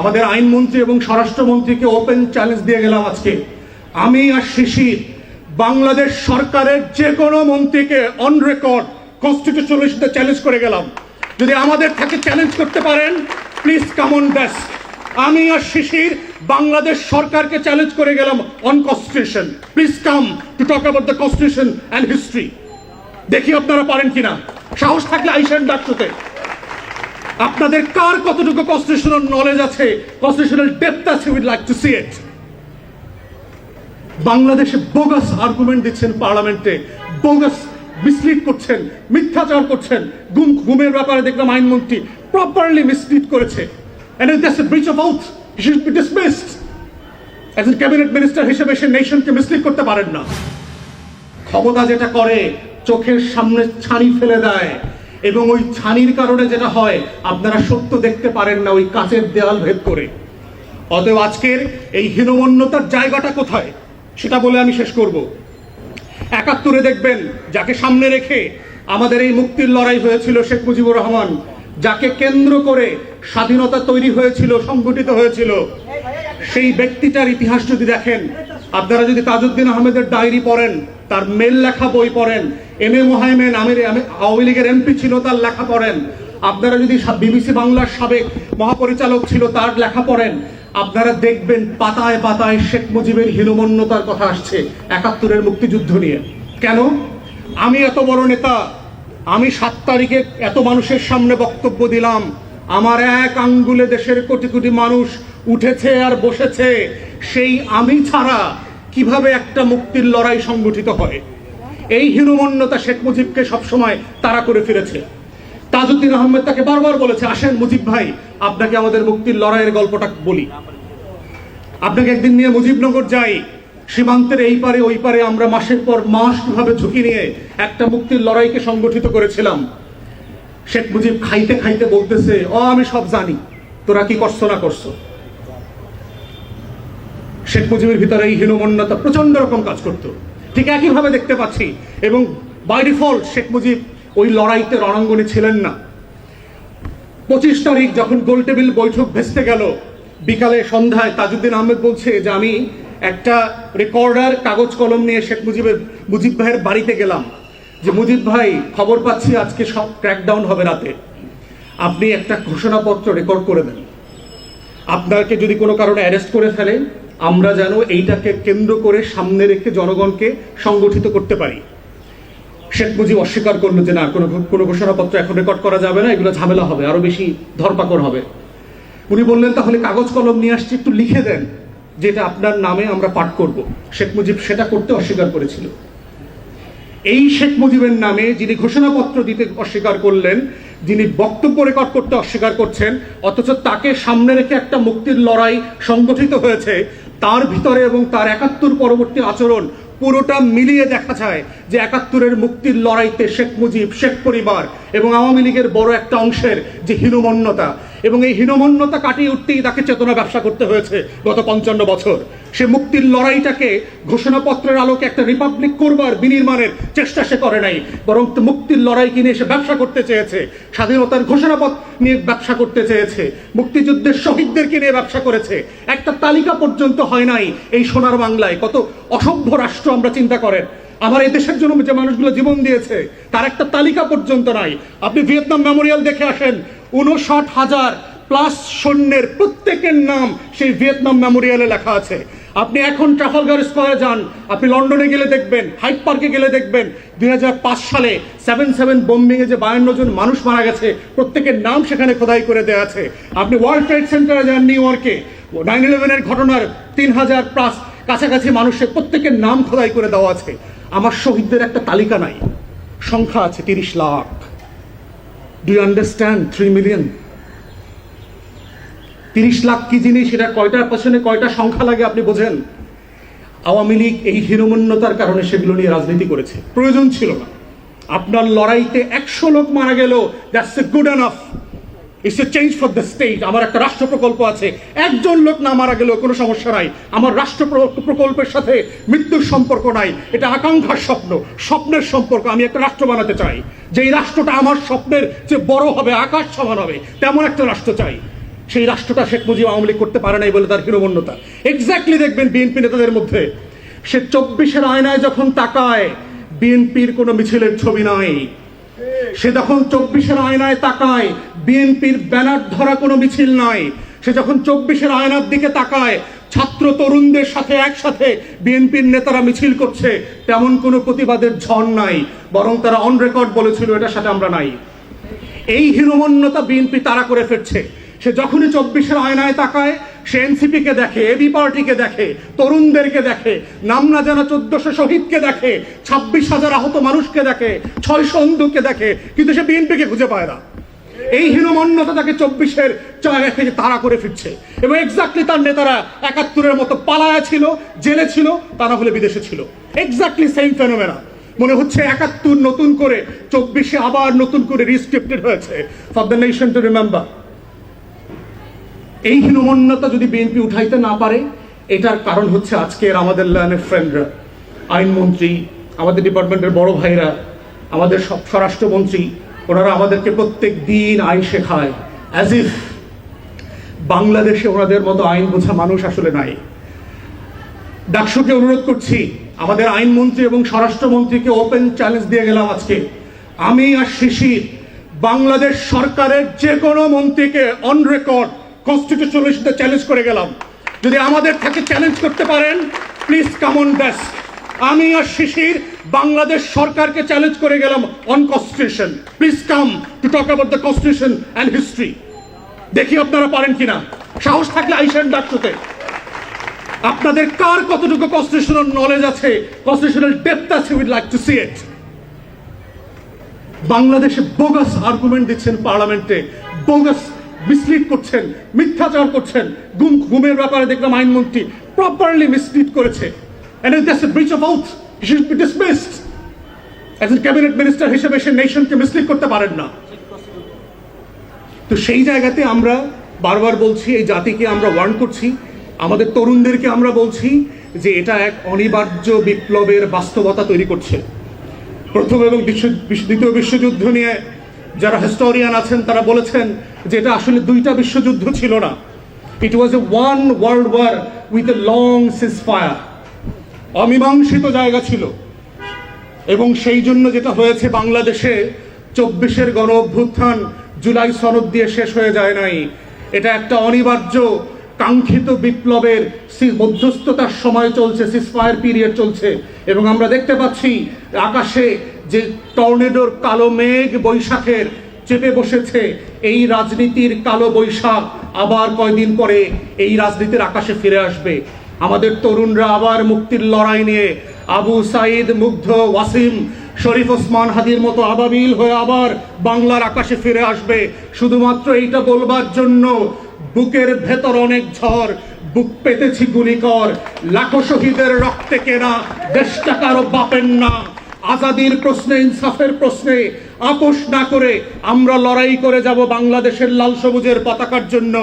আমাদের আইনমন্ত্রী এবং স্বরাষ্ট্রমন্ত্রীকে ওপেন চ্যালেঞ্জ দিয়ে গেলাম আজকে, আমি আর শিশির বাংলাদেশ সরকারের যে কোনো মন্ত্রীকে অন রেকর্ড কনস্টিটিউশনালিস্টে চ্যালেঞ্জ করে গেলাম, যদি আমাদের থেকে চ্যালেঞ্জ করতে পারেন প্লিজ কাম অন ডেস্ক। আমি আর শিশির বাংলাদেশ সরকারকে চ্যালেঞ্জ করে গেলাম on constitution, please come to talk about the constitution and history. দেখি আপনারা পারেন কিনা, সাহস থাকলে আইসেন ডাকতে। আপনাদের কার কতটুকু কনস্টিটিউশনাল নলেজ আছে, কনস্টিটিউশনাল ডেপথ আছে, উইড লাইক টু সি ইট। বাংলাদেশে বোগাস আর্গুমেন্ট দিচ্ছেন পার্লামেন্টে, বোগাস মিসলিড করছেন, মিথ্যাচার করছেন। গুমের ব্যাপারে দেখলাম আইনমন্ত্রী প্রপারলি মিসলিড করেছে, and if that's a breach of oath, he should be dismissed. As a cabinet minister হিসেবে সে নেশনকে মিসলিড করতে পারেন না। ক্ষমতা যেটা করে চোখের সামনে ছানি ফেলে দেয়, এবং ওই ছানির কারণে যেটা হয় আপনারা সত্য দেখতে পারেন না, ওই কাচের দেওয়াল ভেদ করে। অতএব আজকের এই হীনমন্যতার জায়গাটা কোথায় সেটা বলে আমি শেষ করব। ৭১ দেখবেন যাকে সামনে রেখে আমাদের এই মুক্তির লড়াই হয়েছিল, শেখ মুজিবুর রহমান, যাকে কেন্দ্র করে স্বাধীনতা তৈরি হয়েছিল, সংগঠিত হয়েছিল, সেই ব্যক্তিটার ইতিহাস যদি দেখেন, আপনারা যদি তাজউদ্দিন আহমেদের ডায়েরি পড়েন, তার মেল লেখা বই পড়েন, এম এ মোহাইমেন আওয়ামী লীগের এমপি ছিল, তার লেখা পড়েন, আপনারা যদি বিবিসি বাংলার সাবেক মহাপরিচালক ছিল, তার লেখা পড়েন, আপনারা দেখবেন পাতায় পাতায় শেখ মুজিবের হীনমন্যতার কথা আসছে ৭১ মুক্তিযুদ্ধ নিয়ে। কেন? আমি এত বড় নেতা, আমি ৭ তারিখে এত মানুষের সামনে বক্তব্য দিলাম, আমার এক আঙ্গুলে দেশের কোটি কোটি মানুষ উঠেছে আর বসেছে, সেই আমি ছাড়া কিভাবে একটা মুক্তির লড়াই সংগঠিত হয়? এই হীনমন্যতা শেখ মুজিবকে সবসময় তাড়া করে ফিরেছে। তাজউদ্দিন আহমেদ তাকে বারবার বলেছে, আসেন মুজিব ভাই, আপনাকে আমাদের মুক্তির লড়াইয়ের গল্পটা বলি, আপনাকে একদিন নিয়ে মুজিবনগর যাই, সীমান্তের এই পারে ওই পারে আমরা মাসের পর মাস কিভাবে ঝুঁকি নিয়ে একটা মুক্তির লড়াইকে সংগঠিত করেছিলাম। শেখ মুজিব খাইতে খাইতে বলতেছে, আমি সব জানি, তোরা কি করছো না করছো। শেখ মুজিবের ভিতরে এই হীনমন্যতা প্রচন্ড রকম কাজ করতো। ঠিক একইভাবে দেখতে পাচ্ছি, এবং বাই ডিফল্ট শেখ মুজিব ওই লড়াইতে রণাঙ্গনে ছিলেন না। 25 তারিখ যখন গোলটেবিল বৈঠক ভেস্তে গেল, বিকালে সন্ধ্যায় তাজউদ্দিন আহমেদ বলছে যে আমি একটা রেকর্ডার কাগজ কলম নিয়ে শেখ মুজিব ভাইয়ের বাড়িতে গেলাম, যে মুজিব ভাই, খবর পাচ্ছি আজকে সব ক্র্যাকডাউন হবে রাতে, আপনি একটা ঘোষণাপত্র রেকর্ড করে দেন, আপনাকে যদি কোনো কারণে অ্যারেস্ট করে ফেলে আমরা যেন এইটাকে কেন্দ্র করে সামনে রেখে জনগণকে সংগঠিত করতে পারি। শেখ মুজিব অস্বীকার করলো যে না, কোনো ঘোষণাপত্র এখন রেকর্ড করা যাবে না, এগুলো ঝামেলা হবে, আরো বেশি ধরপাকড় হবে। উনি বললেন তাহলে কাগজ কলম নিয়ে আসছি, একটু লিখে দেন যেটা আপনার নামে আমরা পাঠ করব। শেখ মুজিব সেটা করতে অস্বীকার করেছিল। এই শেখ মুজিবের নামে যিনি ঘোষণাপত্র দিতে অস্বীকার করলেন, যিনি বক্তব্য রেকর্ড করতে অস্বীকার করছেন, অথচ তাকে সামনে রেখে একটা মুক্তির লড়াই সংগঠিত হয়েছে, তার ভিতরে এবং তার ৭১ পরবর্তী আচরণ পুরোটা মিলিয়ে দেখা যায় যে ৭১ মুক্তির লড়াইতে শেখ মুজিব, শেখ পরিবার এবং আওয়ামী লীগের বড় একটা অংশের যে হীনমন্যতা, এবং এই হীনমন্যতা কাটিয়ে উঠতেই তাকে চেতনা ব্যবসা করতে হয়েছে গত ৫৫ বছর। সে মুক্তির লড়াইটাকে ঘোষণাপত্রের আলোকে একটা রিপাবলিক করবার বিনির্মাণের চেষ্টা সে করে নাই, বরং মুক্তির লড়াইকে নিয়ে সে ব্যবসা করতে চেয়েছে, স্বাধীনতার ঘোষণাপত্র নিয়ে ব্যবসা করতে চেয়েছে, মুক্তিযুদ্ধের শহীদদেরকে নিয়ে ব্যবসা করেছে। একটা তালিকা পর্যন্ত হয় নাই এই সোনার বাংলায়। কত অসভ্য রাষ্ট্র আমরা চিন্তা করেন, আমার এই দেশের জন্য যে মানুষগুলো জীবন দিয়েছে তার একটা তালিকা পর্যন্ত নাই। আপনি ভিয়েতনাম মেমোরিয়াল দেখে আসেন, ৫৯,০০০ প্লাস সৈন্যের প্রত্যেকের নাম সেই ভিয়েতনাম মেমোরিয়ালে লেখা আছে। আপনি এখন ট্রাফালগার স্কয়ারে যান, আপনি লন্ডনে গেলে দেখবেন, হাইড পার্কে গেলে দেখবেন ২০০৫ সালে ৭/৭ বোম্বিং এ যে ৫২ জন মানুষ মারা গেছে প্রত্যেকের নাম সেখানে খোদাই করে দেওয়া আছে। আপনি ওয়ার্ল্ড ট্রেড সেন্টারে যান নিউ ইয়র্কে, 9/11 ঘটনার ৩,০০০ প্লাস কাছাকাছি মানুষের প্রত্যেকের নাম খোদাই করে দেওয়া আছে। আমার শহীদদের একটা তালিকা নাই, সংখ্যা আছে ৩০ lakh. Do you understand? 3 million. ৩০ lakh কি জিনিস, সেটা কয়টার পেছনে কয়টা সংখ্যা লাগে আপনি বোঝেন? আওয়ামী লীগ এই হীনমন্যতার কারণে সেগুলো নিয়ে রাজনীতি করেছে, প্রয়োজন ছিল না। আপনার লড়াইতে ১০০ লোক মারা গেল, that's a good enough, it's a change for the state. আমার একটা রাষ্ট্র প্রকল্প আছে, একজন লোক না মারা গেলেও কোনো সমস্যা নাই। আমার রাষ্ট্র প্রকল্পের সাথে মৃত্যুর সম্পর্ক নাই, এটা আকাঙ্ক্ষার স্বপ্ন, স্বপ্নের সম্পর্ক। আমি একটা রাষ্ট্র বানাতে চাই, যেই রাষ্ট্রটা আমার স্বপ্নের যে বড় হবে, আকাশ সমান হবে, তেমন একটা রাষ্ট্র চাই। সেই রাষ্ট্রটা শেখ মুজিব আওয়ামী লীগ করতে পারে নাই বলে তার হীনমন্যতা। এক্স্যাক্টলি দেখবেন বিএনপি নেতাদের মধ্যে, সে 24-এর আয়নায় যখন তাকায় বিএনপির কোনো মিছিলের ছবি নাই। সে যখন 24-এর আয়নায় তাকায় বিএনপির ব্যানার ধরা কোনো মিছিল নাই। সে যখন 24-এর আয়নার দিকে তাকায় ছাত্র তরুণদের সাথে একসাথে বিএনপির নেতারা মিছিল করছে, তেমন কোনো প্রতিবাদের ঝড় নাই, বরং তারা অন রেকর্ড বলেছিল এটার সাথে আমরা নাই। এই হীনমন্যতা বিএনপি তারা করে ফেলছে। সে যখনই 24-এর আয়নায় তাকায় সে এনসিপি কে দেখে, এবি পার্টিকে দেখে, তরুণদেরকে দেখে, নাম না জানা 1400 শহীদকে দেখে, 26,000 আহত মানুষকে দেখে, 600 অন্ধকে দেখে, কিন্তু সে বিএনপিকে খুঁজে পায় না। এই হীনমন্যতা তাকে 24-এর জায়গা থেকে তাড়া করে ফিরছে, এবং এক্স্যাক্টলি তার নেতারা 71-এর মতো পালায়া ছিল, জেলে ছিল, তা না হলে বিদেশে ছিল। Exactly same phenomena. মনে হচ্ছে 71 নতুন করে 24-এ আবার নতুন করে রিস্ক্রিপ্টেড হয়েছে for the nation to remember. এই হীনমন্যতা যদি বিএনপি উঠাইতে না পারে, এটার কারণ হচ্ছে আজকের আমাদের লার্নের ফ্রেন্ডরা, আইনমন্ত্রী, আমাদের ডিপার্টমেন্টের বড় ভাইরা, আমাদের স্বরাষ্ট্রমন্ত্রী, ওনারা আমাদেরকে প্রত্যেক দিন আইন শেখায়, অ্যাজ ইফ বাংলাদেশে ওনাদের মতো আইন বোঝা মানুষ আসলে নাই। ডাকসুকে অনুরোধ করছি, আমাদের আইনমন্ত্রী এবং স্বরাষ্ট্রমন্ত্রীকে ওপেন চ্যালেঞ্জ দিয়ে গেলাম আজকে, আমি আর শিশির বাংলাদেশ সরকারের যে কোনো মন্ত্রীকে অন রেকর্ড কনস্টিটিউশনাল ইস্যুতে চ্যালেঞ্জ করে গেলাম, যদি আমাদের থেকে চ্যালেঞ্জ করতে পারেন প্লিজ কাম অন ডেস্ক। আমি আর শিশির বাংলাদেশ সরকারকে চ্যালেঞ্জ করে গেলাম on constitution, please come to talk about the constitution and history. দেখি আপনারা পারেন কিনা, সাহস থাকলে আইসেন ডাকসুতে। আপনাদের কার কতটুকু কনস্টিটিউশনাল নলেজ আছে, কনস্টিটিউশনাল ডেপথ আছে, উইড লাইক টু সি ইট। বাংলাদেশে বোগাস আর্গুমেন্ট দিচ্ছেন পার্লামেন্টে, বোগাস মিসলিড করছেন, মিথ্যাচার করছেন। গুমের ব্যাপারে দেখলাম আইনমন্ত্রী প্রপারলি মিসলিড করেছে, and that's a breach of oath, he should be dismissed. as a cabinet minister হিসেবে সে নেশনকে মিসলিড করতে পারেন না। তো সেই জায়গাতে আমরা বারবার বলছি, এই জাতিকে আমরা ওয়ার্ন করছি, আমাদের তরুণদেরকে আমরা বলছি যে এটা এক অনিবার্য বিপ্লবের বাস্তবতা তৈরি করছে। প্রথম এবং দ্বিতীয় বিশ্বযুদ্ধ নিয়ে যারা হিস্টোরিয়ান আছেন তারা বলেছেন যে এটা আসলে দুইটা বিশ্বযুদ্ধ ছিল না, it was a one world war with a long ceasefire. অমীমাংসিত জায়গা ছিল, এবং সেই জন্য যেটা হয়েছে বাংলাদেশে 24-এর গণ অভ্যুত্থান জুলাই সনদ দিয়ে শেষ হয়ে যায় নাই, এটা একটা অনিবার্য কাঙ্ক্ষিত বিপ্লবের মধ্যস্থতার সময় চলছে, সিজফায়ার পিরিয়ড চলছে। এবং আমরা দেখতে পাচ্ছি আকাশে যে টর্নেডোর কালো মেঘ বৈশাখের চেপে বসেছে, এই রাজনীতির কালো বৈশাখ আবার কয়দিন পরে এই রাজনীতির আকাশে ফিরে আসবে। আমাদের তরুণরা আবার মুক্তির লড়াই নিয়ে আবু সাইদ, মুগ্ধ, ওয়াসিম, শরীফ ওসমান হাদির মতো আবাবিল হয়ে আবার বাংলার আকাশে ফিরে আসবে, শুধুমাত্র এইটা বলবার জন্য বুকের ভেতর অনেক ঝড়, বুক পেতেছি গুলিকর, লাখো শহীদের রক্তে কেনা দেশটা কারো বাপের না। আজাদির প্রশ্নে, ইনসাফের প্রশ্নে আপোষ না করে আমরা লড়াই করে যাব বাংলাদেশের লাল সবুজের পতাকার জন্য।